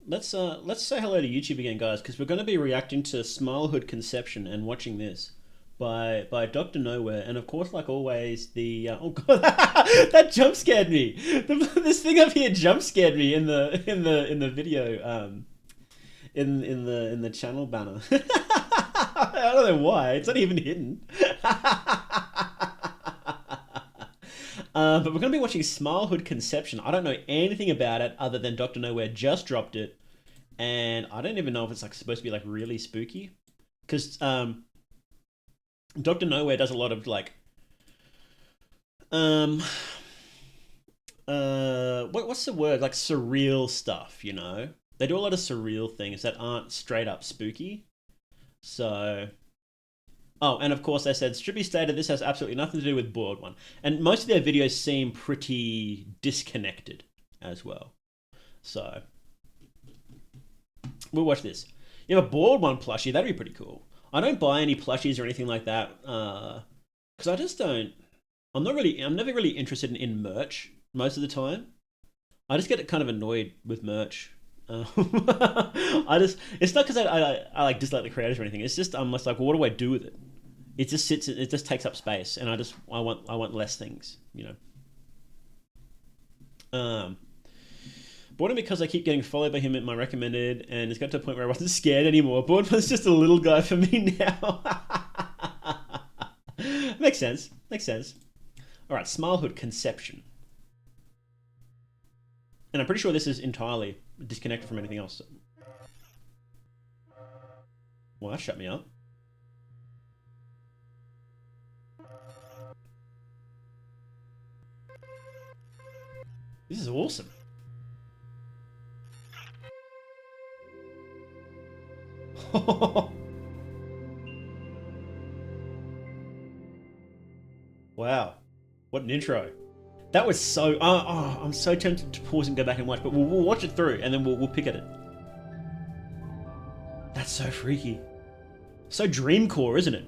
let's say hello to YouTube again, guys, because we're going to be reacting to Smilehood Conception and watching this by Doctor Nowhere, and of course, like always, the oh god, that jump scared me. This thing up here jump scared me in the video, in the channel banner. I don't know why. It's not even hidden. But we're going to be watching Smilehood Conception. I don't know anything about it other than Doctor Nowhere just dropped it, and I don't even know if it's like supposed to be like really spooky, because Doctor Nowhere does a lot of like um what's the word, like surreal stuff. They do a lot of surreal things that aren't straight up spooky. So oh, and of course they said, should be stated, this has absolutely nothing to do with Board One. And most of their videos seem pretty disconnected as well. So we'll watch this. You have a Board One plushie, that'd be pretty cool. I don't buy any plushies or anything like that, because I just don't. I'm never really interested in merch most of the time. I just get kind of annoyed with merch. It's not because I like dislike the creators or anything. It's just I'm just like, well, what do I do with it? It just sits. It just takes up space, and I want less things. Um, Boredom because I keep getting followed by him at my recommended, and it's got to a point where I wasn't scared anymore. Boredom's just a little guy for me now. Makes sense. Makes sense. All right, Smilehood Conception, and I'm pretty sure this is entirely disconnected from anything else. Well, that shut me up. This is awesome. Wow, what an intro! That was so. I'm so tempted to pause and go back and watch, but we'll watch it through and then we'll pick at it. That's so freaky, so dreamcore, isn't it?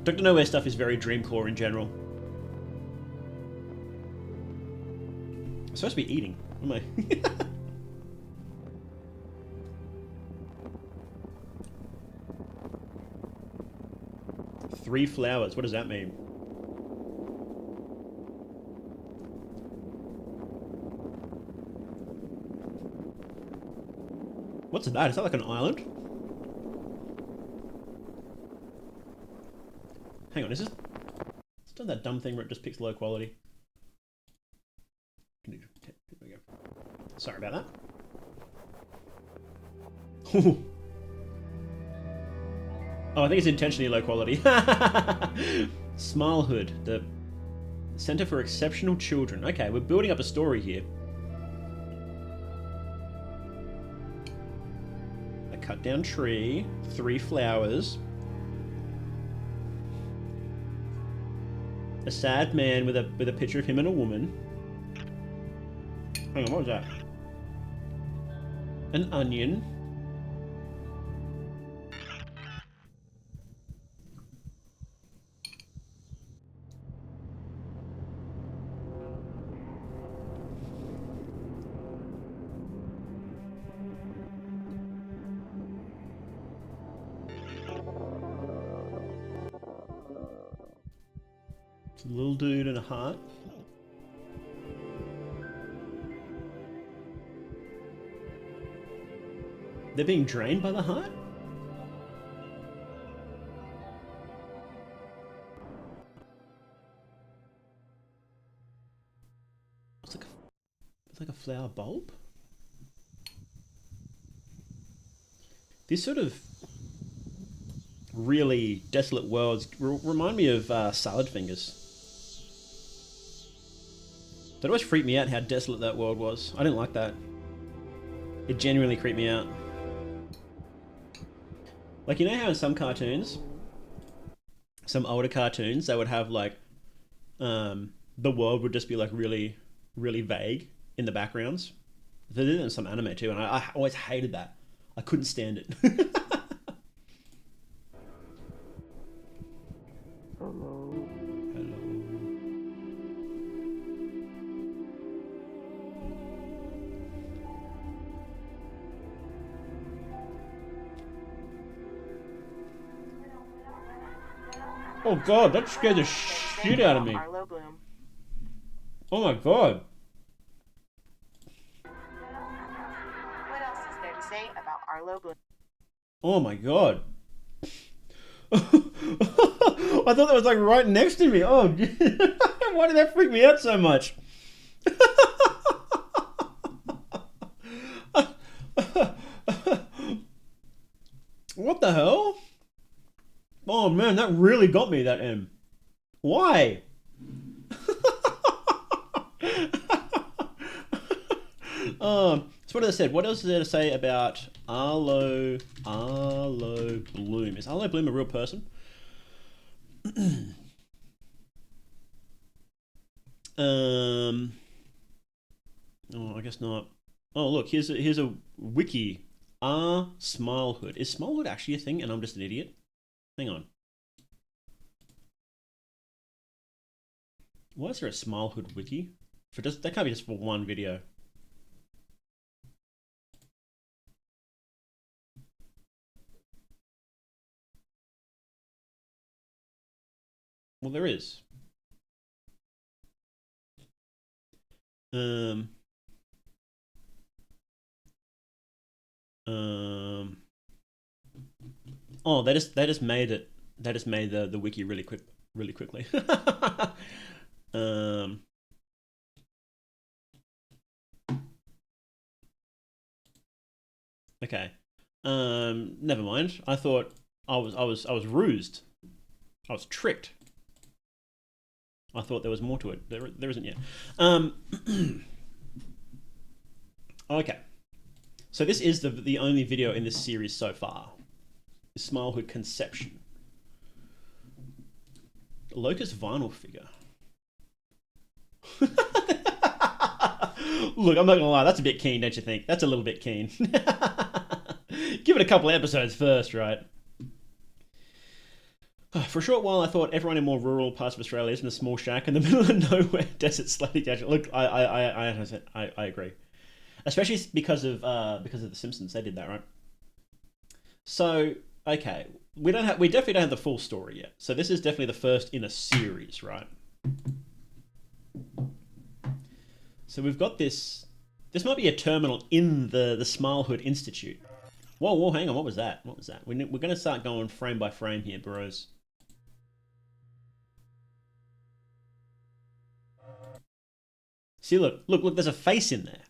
Doctor Nowhere stuff is very dreamcore in general. I'm supposed to be eating. Am I? 3 flowers. What does that mean? What's that? Is that like an island? Hang on, is this... It's done that dumb thing where it just picks low quality. Here we go. Sorry about that. Oh, I think it's intentionally low quality. Smilehood, the Center for Exceptional Children. Okay, we're building up a story here. A cut down tree, 3 flowers. A sad man with a picture of him and a woman. Hang on, what was that? An onion. It's a little dude and a heart. They're being drained by the heart? It's like a flower bulb? These sort of really desolate worlds remind me of Salad Fingers. That always freaked me out how desolate that world was. I didn't like that. It genuinely creeped me out. Like, you know how in some cartoons, some older cartoons, they would have like, the world would just be like really, really vague in the backgrounds. They did it in some anime too, and I always hated that. I couldn't stand it. Hello. Hello. Oh god, that scared the shit out of me. Arlo Bloom. Oh my god. What else is there to say about Arlo Bloom? Oh my god. I thought that was like right next to me. Oh, why did that freak me out so much? What the hell? Oh man, that really got me, that M. Why? So what did I said? What else is there to say about Arlo Bloom? Is Arlo Bloom a real person? Oh, I guess not. Oh, look, here's a wiki. SMILEHOOD. Is SMILEHOOD actually a thing and I'm just an idiot? Hang on. Why is there a SMILEHOOD wiki? That can't be just for one video. Well, there is. Oh, they just made it. They just made the wiki really quickly. Okay. Never mind. I thought I was rused. I was tricked. I thought there was more to it. There isn't yet. Okay. So this is the only video in this series so far. SMILEHOOD Conception. Locust vinyl figure. Look, I'm not gonna lie, that's a bit keen, don't you think? That's a little bit keen. Give it a couple of episodes first, right? For a short while, I thought everyone in more rural parts of Australia is in a small shack in the middle of nowhere, desert slightly gadget. Look, I agree, especially because of The Simpsons. They did that, right? So, okay, we definitely don't have the full story yet. So this is definitely the first in a series, right? So we've got this. This might be a terminal in the SMILEHOOD Institute. Whoa, hang on. What was that? What was that? We're going to start going frame by frame here, bros. See, look, there's a face in there.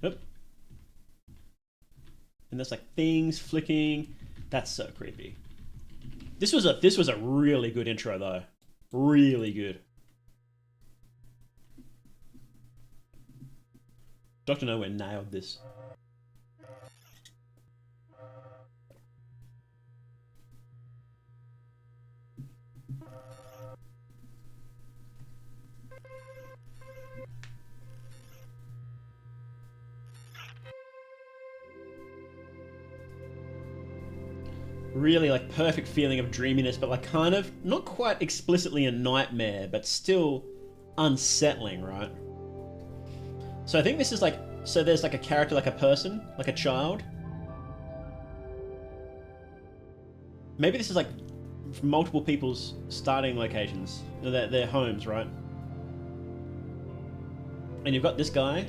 Yep. And there's like things flicking. That's so creepy. This was a really good intro though. Really good. Dr. Nowhere nailed this. Really like perfect feeling of dreaminess, but like kind of not quite explicitly a nightmare, but still unsettling, right? So I think this is like, so there's like a character, like a person, like a child. Maybe this is like multiple people's starting locations, their homes, right? And you've got this guy.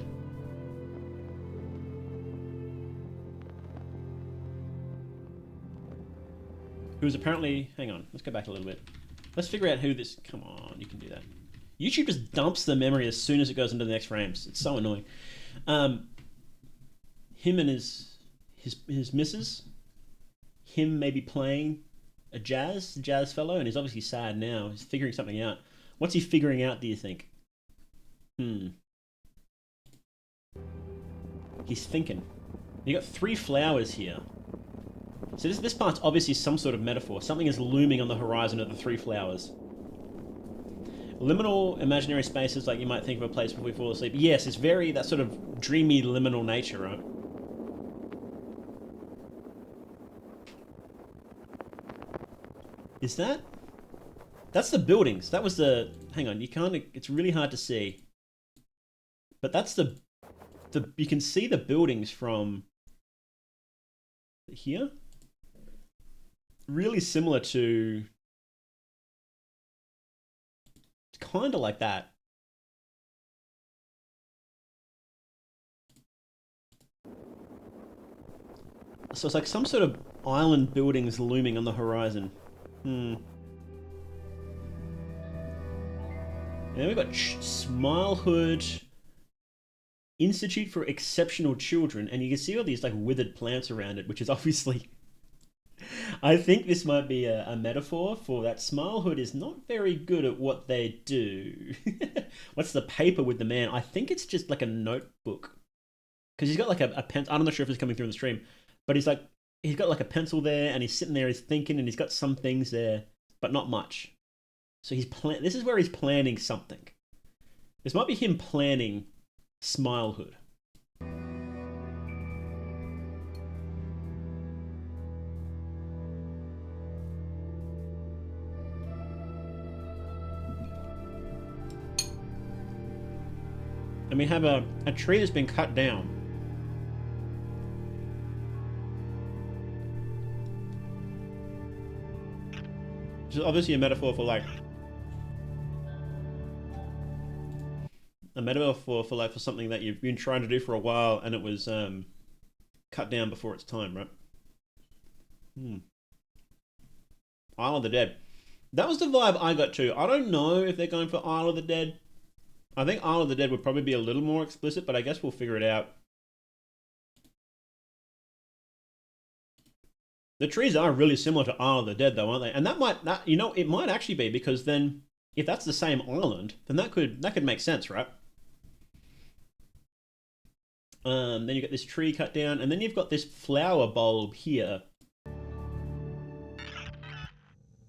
Who's apparently, hang on, let's go back a little bit. Let's figure out who this, come on, you can do that. YouTube just dumps the memory as soon as it goes into the next frames. It's so annoying. Him and his missus, him maybe playing a jazz fellow, and he's obviously sad now. He's figuring something out. What's he figuring out, do you think? He's thinking. You got 3 flowers here. So this part's obviously some sort of metaphor. Something is looming on the horizon of the 3 flowers. Liminal imaginary spaces, like you might think of a place before we fall asleep. Yes, it's very that sort of dreamy liminal nature, right? Is that? That's the buildings. That was the... Hang on, you can't... It's really hard to see. But that's the... You can see the buildings from... Here? really similar to, it's kind of like that. So it's like some sort of island buildings looming on the horizon. Hmm. And then we've got SMILEHOOD Institute for Exceptional Children, and you can see all these like withered plants around it, which is obviously. I think this might be a metaphor for that SMILEHOOD is not very good at what they do. What's the paper with the man? I think it's just like a notebook. Because he's got like a pen. I'm not sure if it's coming through in the stream, but he's got like a pencil there, and he's sitting there, he's thinking, and he's got some things there, but not much. So this is where he's planning something. This might be him planning SMILEHOOD. And we have a tree that's been cut down. Which is obviously a metaphor for like for something that you've been trying to do for a while, and it was cut down before its time, right? Isle of the Dead. That was the vibe I got too. I don't know if they're going for Isle of the Dead. I think Isle of the Dead would probably be a little more explicit, but I guess we'll figure it out. The trees are really similar to Isle of the Dead, though, aren't they? And it might actually be, because then if that's the same island, then that could make sense, right? Then you've got this tree cut down, and then you've got this flower bulb here,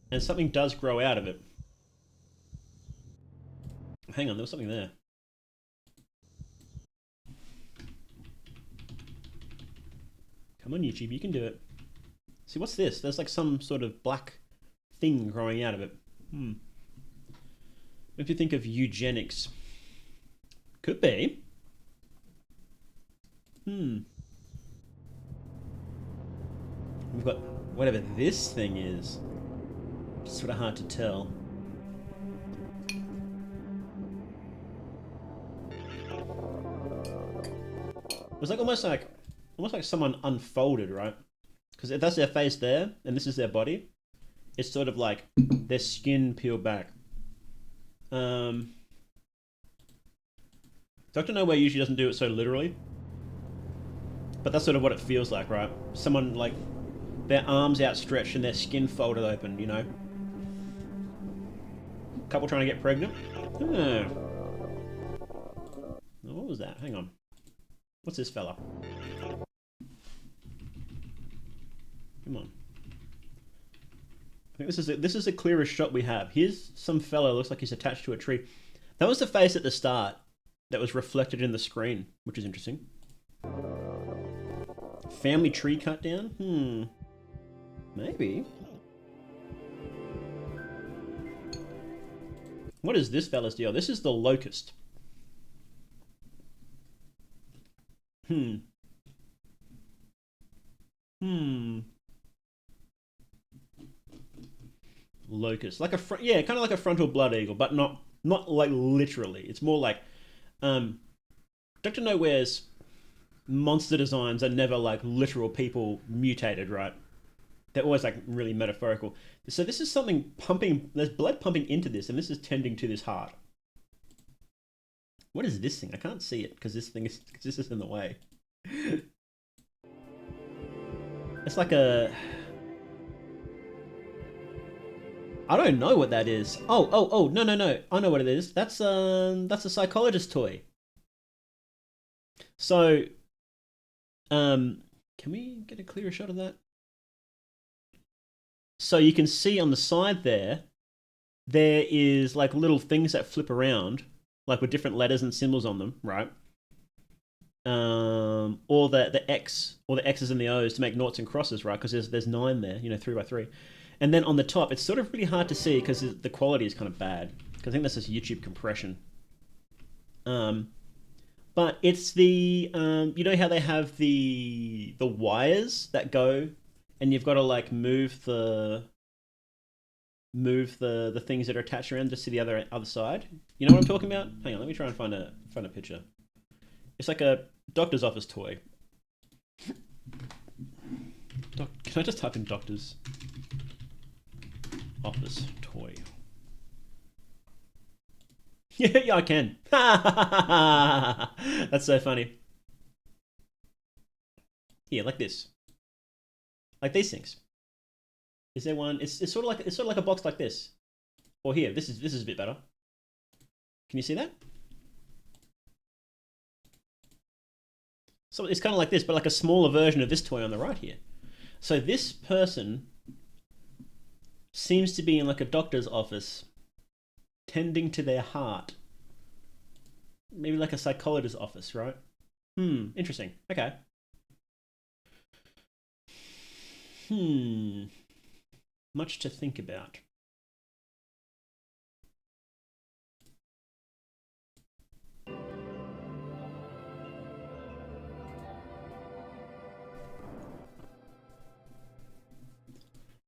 and something does grow out of it. Hang on, there was something there. Come on, YouTube, you can do it. See, what's this? There's like some sort of black thing growing out of it. If you think of eugenics, could be. We've got whatever this thing is. It's sort of hard to tell. It was like almost like someone unfolded, right? Because if that's their face there, and this is their body, it's sort of like their skin peeled back. Dr. Nowhere usually doesn't do it so literally, but that's sort of what it feels like, right? Someone like their arms outstretched and their skin folded open, you know? Couple trying to get pregnant. Oh. What was that? Hang on. What's this fella? Come on. I think this is the clearest shot we have. Here's some fella, looks like he's attached to a tree. That was the face at the start that was reflected in the screen, which is interesting. Family tree cut down? Maybe. What is this fella's deal? This is the locust. Locust, like kind of like a frontal blood eagle, but not like literally. It's more like Dr. Nowhere's monster designs are never like literal people mutated, right? They're always like really metaphorical. So this is something pumping. There's blood pumping into this, and this is tending to this heart. What is this thing? I can't see it because this is in the way. It's like a. I don't know what that is. Oh, no. I know what it is. That's a psychologist toy. So, can we get a clearer shot of that? So you can see on the side there is like little things that flip around, like with different letters and symbols on them, right? Or the X, or the X's and the O's to make noughts and crosses, right? Because there's 9 there, 3x3. And then on the top, it's sort of really hard to see because the quality is kind of bad. Because I think that's just YouTube compression. But it's the you know how they have the wires that go and you've got to like move the things that are attached around just to the other side. You know what I'm talking about? Hang on, let me try and find a picture. It's like a doctor's office toy. Can I just type in doctor's office toy? Yeah, I can. That's so funny. Here, like this, like these things. Is there one? It's sort of like a box like this. Or here, this is a bit better. Can you see that? So it's kind of like this, but like a smaller version of this toy on the right here. So this person seems to be in like a doctor's office, tending to their heart. Maybe like a psychologist's office, right? Interesting. Okay. Much to think about.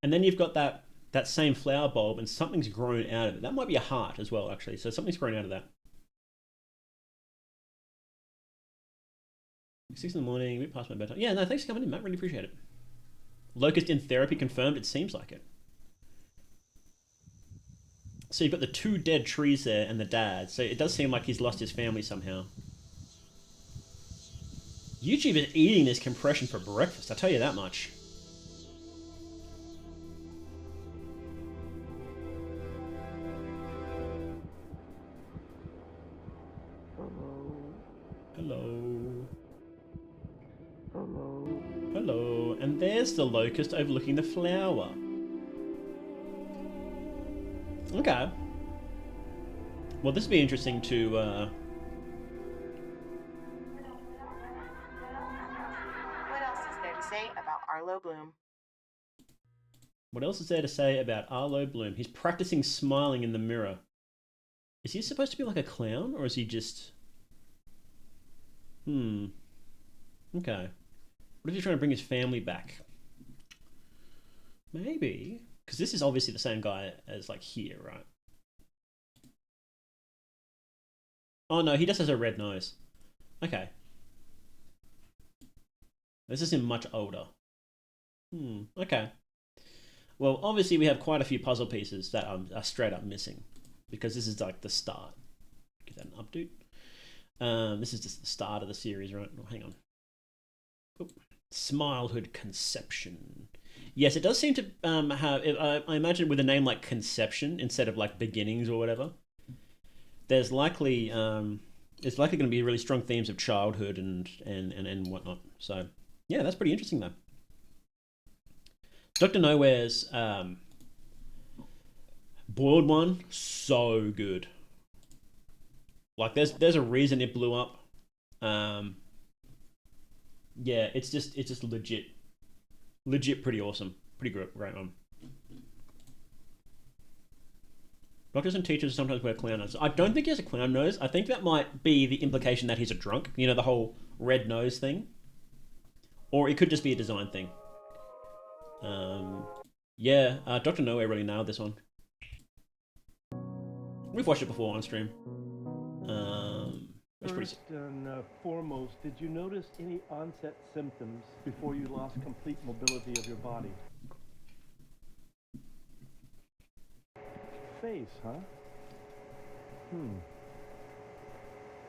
And then you've got that same flower bulb and something's grown out of it. That might be a heart as well, actually. So something's grown out of that. 6 in the morning, a bit past my bedtime. Yeah, no, thanks for coming in, Matt. Really appreciate it. Locust in therapy confirmed. It seems like it. So you've got the 2 dead trees there and the dad. So it does seem like he's lost his family somehow. YouTube is eating this compression for breakfast, I'll tell you that much. Hello. Hello. Hello. And there's the locust overlooking the flower. Okay. Well, this would be interesting to... What else is there to say about Arlo Bloom? What else is there to say about Arlo Bloom? He's practicing smiling in the mirror. Is he supposed to be like a clown, or is he just... Okay. What if he's trying to bring his family back? Maybe. Because this is obviously the same guy as like here, right? Oh no, he just has a red nose. Okay. This is him much older. Okay. Well, obviously we have quite a few puzzle pieces that are straight up missing. Because this is like the start. Give that an update. This is just the start of the series, right? Oh, hang on. Oop. SMILEHOOD Conception. Yes, it does seem to have... I imagine with a name like Conception instead of like Beginnings or whatever. There's likely going to be really strong themes of childhood and whatnot. So yeah, that's pretty interesting though. Dr. Nowhere's boiled one, so good. Like there's a reason it blew up. Yeah, it's just legit pretty awesome. Pretty great one. Doctors and teachers sometimes wear clown noses. I don't think he has a clown nose. I think that might be the implication that he's a drunk. You know, the whole red nose thing. Or it could just be a design thing. Yeah, Dr. Nowhere really nailed this one. We've watched it before on stream. First and foremost, did you notice any onset symptoms before you lost complete mobility of your body? Face, huh?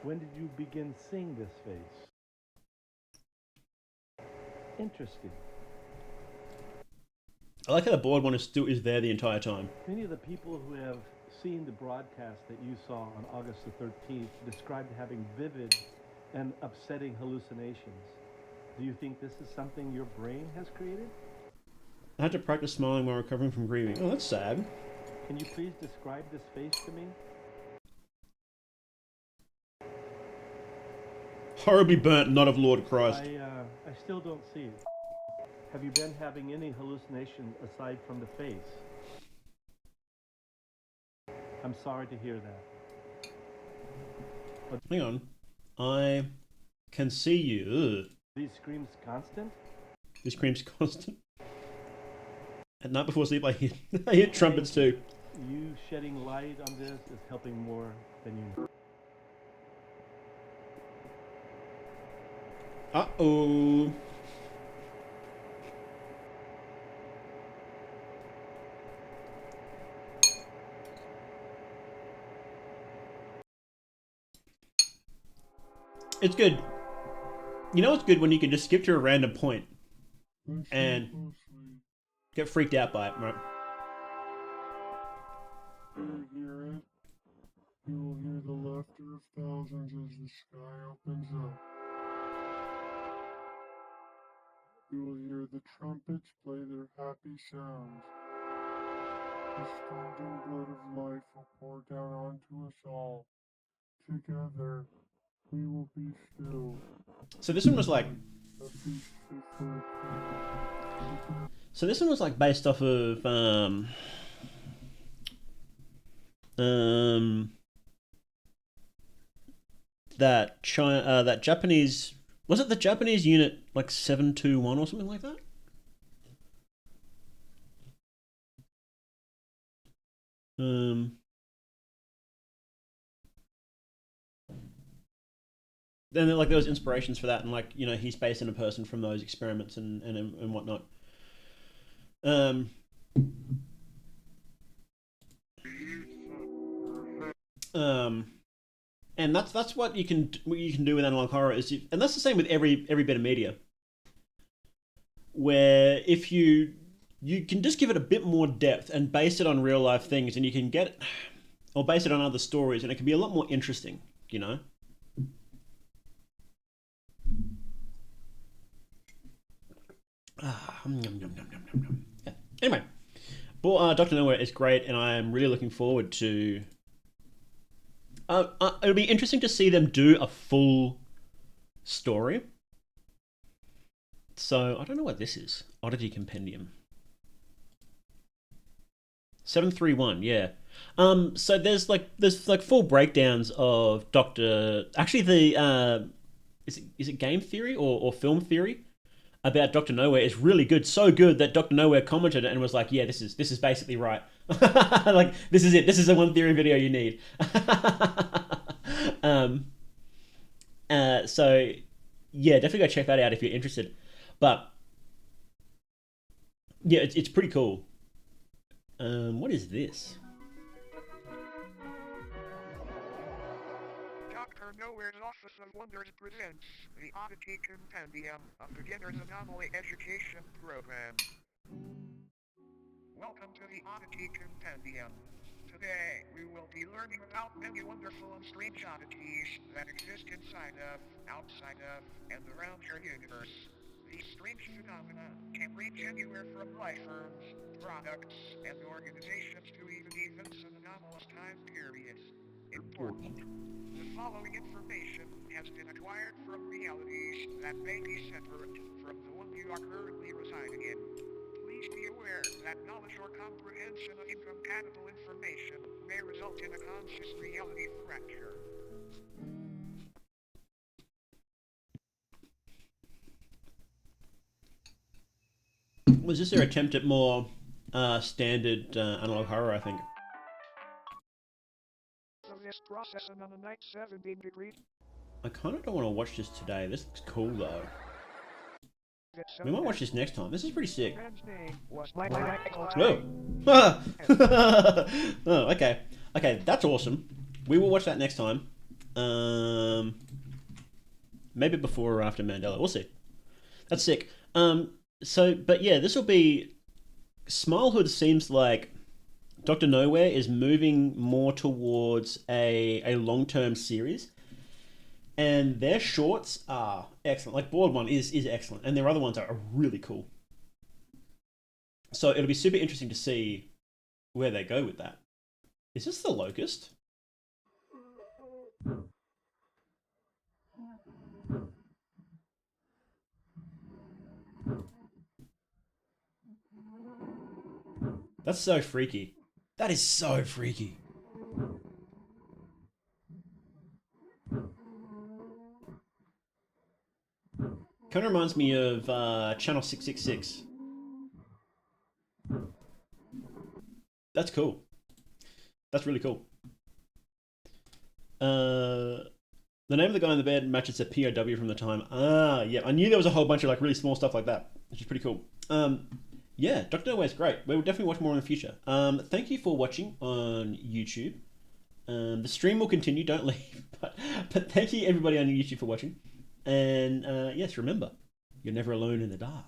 When did you begin seeing this face? Interesting. I like how the board one is there the entire time. Many of the people who have seen the broadcast that you saw on August the 13th described having vivid and upsetting hallucinations. Do you think this is something your brain has created? I had to practice smiling while recovering from grieving. Oh, that's sad. Can you please describe this face to me? Horribly burnt, not of Lord Christ. I still don't see it. Have you been having any hallucination aside from the face? I'm sorry to hear that. But hang on. I can see you. These screams constant? These screams constant? At night before sleep, I hear, I hear trumpets too. You shedding light on this is helping more than you know. Uh-oh. It's good. You know what's good when you can just skip to a random point and get freaked out by it, right? You hear it? You will hear the laughter of thousands as the sky opens up. You will hear the trumpets play their happy sounds. The streaming blood of life will pour down onto us all. Together, we will be still. So this one was like, A feast fit for a king. so this one was like based off of um, that Japanese, was it the Japanese unit like 721 or something like that? Then like there was inspirations for that, and like you know he's based on a person from those experiments and whatnot. Um, um, and that's what you can do with analog horror is, and that's the same with every bit of media. Where if you can just give it a bit more depth and base it on real life things, and you can get, or base it on other stories, and it can be a lot more interesting. You know. Yeah. Anyway, but Doctor Nowhere is great, and I am really looking forward to. It'll be interesting to see them do a full story. So I don't know what this is. Oddity Compendium. 731, yeah. So there's like full breakdowns of Doctor. Actually, the is it game theory or film theory about Doctor Nowhere is really good. So good that Doctor Nowhere commented and was like, "Yeah, this is basically right. Like this is it. This is the one theory video you need." So yeah, definitely go check that out if you're interested. But yeah, it's pretty cool. What is this? Dr. Nowhere's Office of Wonders presents the Oddity Compendium, a beginner's anomaly education program. Welcome to the Oddity Compendium. Today, we will be learning about many wonderful and strange oddities that exist inside of, outside of, and around your universe. These strange phenomena can range anywhere from life forms, products, and organizations to even events and anomalous time periods. Important. The following information has been acquired from realities that may be separate from the one you are currently residing in. Please be aware that knowledge or comprehension of incompatible information may result in a conscious reality fracture. Was this their attempt at more standard analog horror? I think. So this processing on a night 17 degrees. I kind of don't want to watch this today. This looks cool though. We might watch this next time. This is pretty sick. Whoa. Oh, okay. Okay, that's awesome. We will watch that next time. Maybe before or after Mandela. We'll see. That's sick. But yeah, this will be. SMILEHOOD seems like Doctor Nowhere is moving more towards a long-term series. And their shorts are excellent. Like Board One is excellent, and their other ones are really cool. So it'll be super interesting to see where they go with that. Is this the Locust? That's so freaky. That is so freaky. Kind of reminds me of Channel 666. That's cool. That's really cool. The name of the guy in the bed matches a POW from the time. Ah, yeah. I knew there was a whole bunch of like really small stuff like that, which is pretty cool. Yeah, Doctor No Way is great. We'll definitely watch more in the future. Thank you for watching on YouTube. The stream will continue. Don't leave. But thank you everybody on YouTube for watching. And yes, remember, you're never alone in the dark.